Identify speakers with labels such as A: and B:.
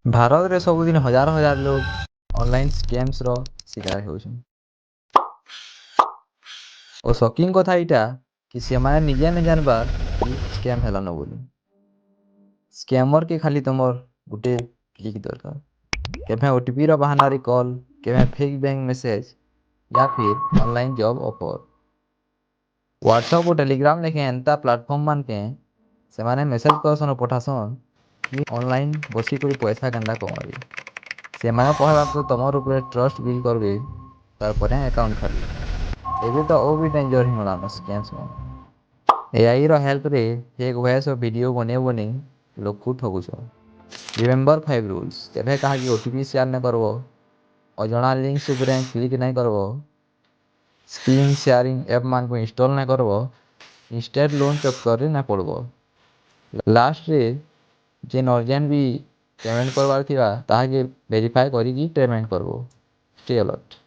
A: ଭାରତରେ ସବୁଦିନ ହଜାର ହଜାର ଲୋକ ଅନଲାଇନ୍ ସ୍କାମ୍ସର ଶିକାର ହେଉଛନ୍। ଓ ସକିଂ କଥା ଏଇଟା କି ସେମାନେ ନିଜେ ନାଇଁ ଜାନବାର୍ କି ସ୍କାମ୍ ହେଲାନ ବୋଲି। ସ୍କାମର କେ ଖାଲି ତମର ଗୋଟେ କ୍ଲିକ୍ ଦରକାର। କେଭେ ଓଟିପିର ବାହାନାରେ କଲ୍, କେଭେ ଫେକ୍ ବ୍ୟାଙ୍କ ମେସେଜ या फिर ऑनलाइन जॉब ऑफर। व्हाट्सएप और टेलीग्राम लेके एंता प्लेटफॉर्म मान के ସେମାନେ ମେସେଜ କରସନ୍ ପଠାସନ୍ କି ଅନଲାଇନ୍ ବସିକରି ପଇସା କେନ୍ତା କମାବେ। ସେମାନେ କହିବା ତ ତମର ଉପରେ ଟ୍ରଷ୍ଟ ବିଲ୍ଡ କରିବେ, ତାରପରେ ଆକାଉଣ୍ଟ ଖାଲିବେ। ଏବେ ତ ଆଉ ବି ଡେଞ୍ଜର ହେଇଗଲାନ ସ୍କାମ୍ସ ମାନେ। ଏଆଇର ହେଲ୍ପରେ ଫେକ୍ ଭଏସ୍ ଓ ଭିଡ଼ିଓ ବନେଇ ବନେଇ ଲୋକକୁ ଠଗୁଛନ୍। Remember 5 rules. କେବେ କାହାକି ଓଟିପି ସେୟାର ନାଇଁ କରବ, ଅଜଣା ଲିଙ୍କ୍ସ ଉପରେ କ୍ଲିକ୍ ନାଇଁ କରବ, ସ୍କ୍ରିନ୍ ସେୟାରିଂ ଆପ୍ ମାନଙ୍କୁ ଇନଷ୍ଟଲ୍ ନାଇଁ କରବ, ଇନଷ୍ଟାଣ୍ଟ ଲୋନ୍ ଚକ୍କରରେ ନାଇଁ ପଡ଼ବ। ଲାଷ୍ଟରେ ଯେନ୍ ଅର୍ଜେଣ୍ଟ ବି ପେମେଣ୍ଟ କରବାର ଥିବା ତାହାକେ ଭେରିଫାଏ କରିକି ପେମେଣ୍ଟ କରବ। Stay alert.